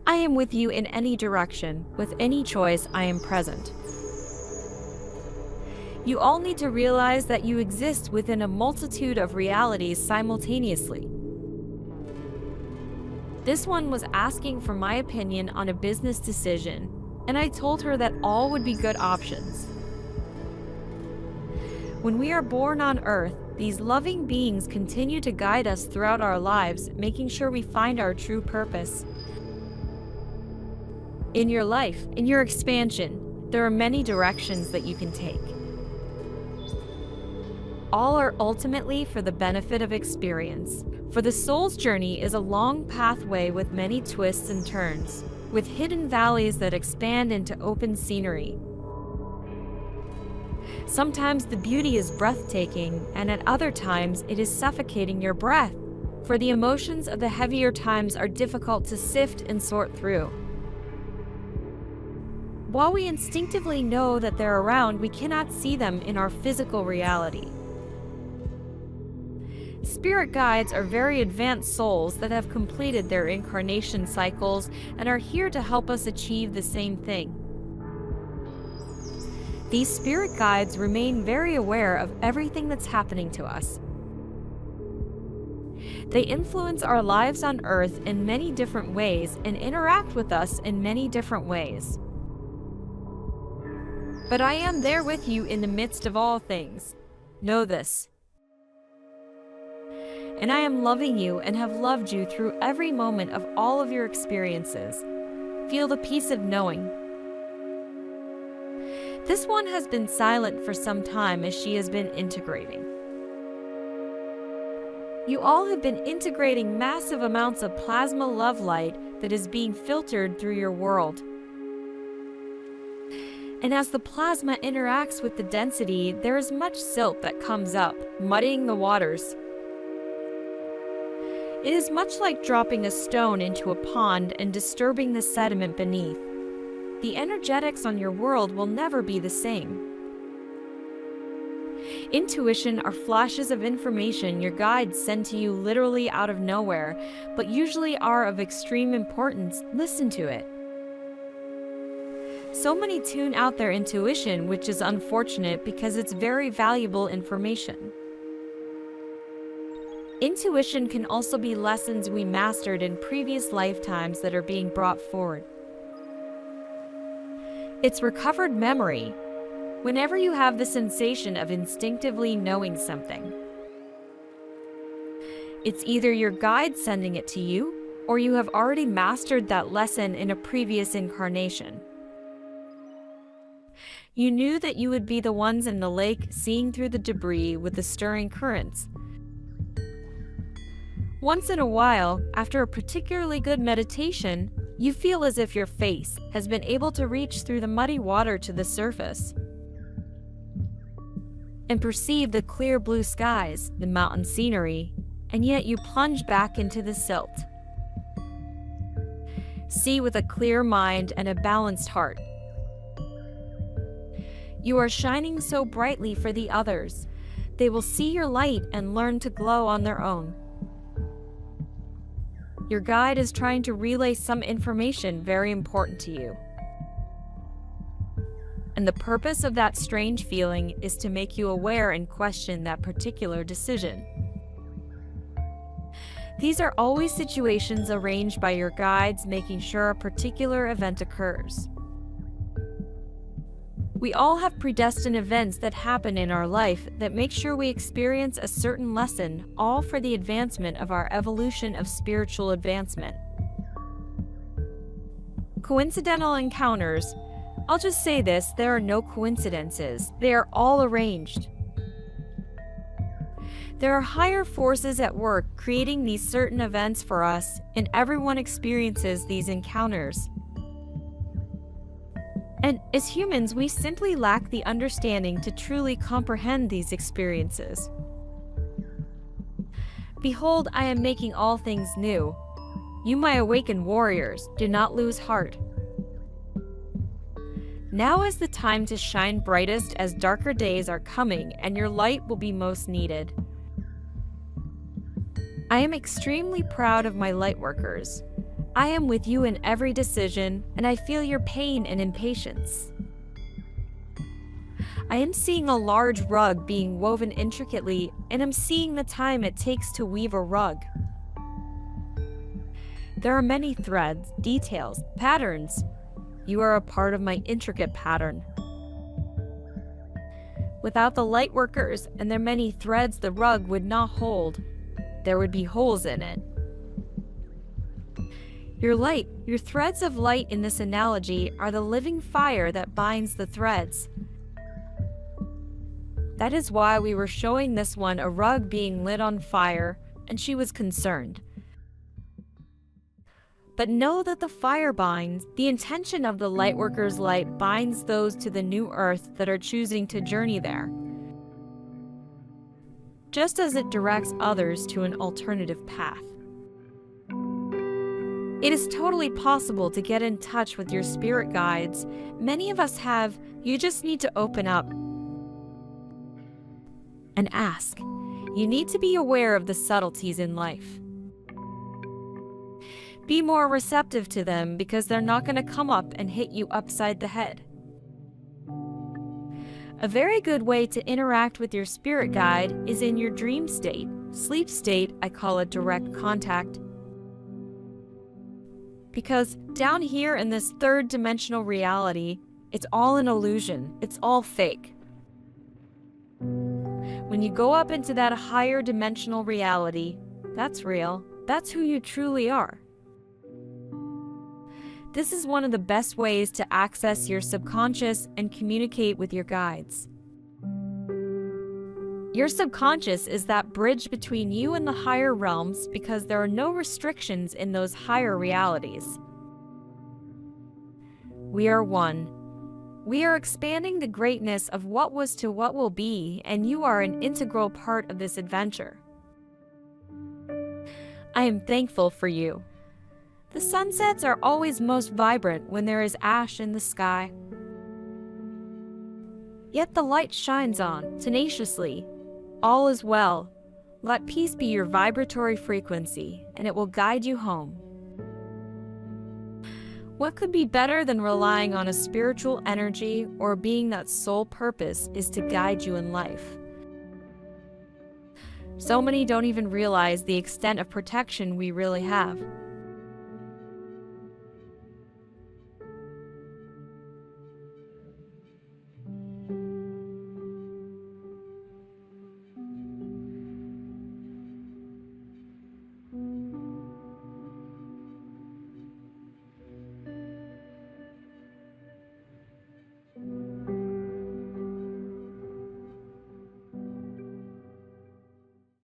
I am with you in any direction. With any choice, I am present. You all need to realize that you exist within a multitude of realities simultaneously. This one was asking for my opinion on a business decision, and I told her that all would be good options. When we are born on Earth, these loving beings continue to guide us throughout our lives, making sure we find our true purpose. In your life, in your expansion, there are many directions that you can take. All are ultimately for the benefit of experience. For the soul's journey is a long pathway with many twists and turns, with hidden valleys that expand into open scenery. Sometimes the beauty is breathtaking, and at other times it is suffocating your breath, for the emotions of the heavier times are difficult to sift and sort through. While we instinctively know that they're around, we cannot see them in our physical reality. Spirit guides are very advanced souls that have completed their incarnation cycles and are here to help us achieve the same thing. These spirit guides remain very aware of everything that's happening to us. They influence our lives on Earth in many different ways and interact with us in many different ways. But I am there with you in the midst of all things. Know this. And I am loving you and have loved you through every moment of all of your experiences. Feel the peace of knowing. This one has been silent for some time as she has been integrating. You all have been integrating massive amounts of plasma love light that is being filtered through your world. And as the plasma interacts with the density, there is much silt that comes up, muddying the waters. It is much like dropping a stone into a pond and disturbing the sediment beneath. The energetics on your world will never be the same. Intuition are flashes of information your guides send to you literally out of nowhere, but usually are of extreme importance. Listen to it. So many tune out their intuition, which is unfortunate because it's very valuable information. Intuition can also be lessons we mastered in previous lifetimes that are being brought forward. It's recovered memory, whenever you have the sensation of instinctively knowing something. It's either your guide sending it to you, or you have already mastered that lesson in a previous incarnation. You knew that you would be the ones in the lake seeing through the debris with the stirring currents. Once in a while, after a particularly good meditation, you feel as if your face has been able to reach through the muddy water to the surface and perceive the clear blue skies, the mountain scenery, and yet you plunge back into the silt. See with a clear mind and a balanced heart. You are shining so brightly for the others. They will see your light and learn to glow on their own. Your guide is trying to relay some information very important to you. And the purpose of that strange feeling is to make you aware and question that particular decision. These are always situations arranged by your guides, making sure a particular event occurs. We all have predestined events that happen in our life that make sure we experience a certain lesson, all for the advancement of our evolution of spiritual advancement. Coincidental encounters. I'll just say this, there are no coincidences. They are all arranged. There are higher forces at work creating these certain events for us, and everyone experiences these encounters. And as humans, we simply lack the understanding to truly comprehend these experiences. Behold, I am making all things new. You, my awakened warriors, do not lose heart. Now is the time to shine brightest as darker days are coming and your light will be most needed. I am extremely proud of my lightworkers. I am with you in every decision, and I feel your pain and impatience. I am seeing a large rug being woven intricately, and I'm seeing the time it takes to weave a rug. There are many threads, details, patterns. You are a part of my intricate pattern. Without the light workers and their many threads, the rug would not hold. There would be holes in it. Your light, your threads of light in this analogy are the living fire that binds the threads. That is why we were showing this one a rug being lit on fire, and she was concerned. But know that the fire binds, the intention of the lightworker's light binds those to the new earth that are choosing to journey there, just as it directs others to an alternative path. It is totally possible to get in touch with your spirit guides. Many of us have. You just need to open up and ask. You need to be aware of the subtleties in life. Be more receptive to them because they're not going to come up and hit you upside the head. A very good way to interact with your spirit guide is in your dream state. Sleep state, I call it direct contact. Because down here in this third dimensional reality, it's all an illusion. It's all fake. When you go up into that higher dimensional reality, that's real. That's who you truly are. This is one of the best ways to access your subconscious and communicate with your guides. Your subconscious is that bridge between you and the higher realms because there are no restrictions in those higher realities. We are one. We are expanding the greatness of what was to what will be, and you are an integral part of this adventure. I am thankful for you. The sunsets are always most vibrant when there is ash in the sky. Yet the light shines on, tenaciously. All is well. Let peace be your vibratory frequency, and it will guide you home. What could be better than relying on a spiritual energy or a being that sole purpose is to guide you in life? So many don't even realize the extent of protection we really have.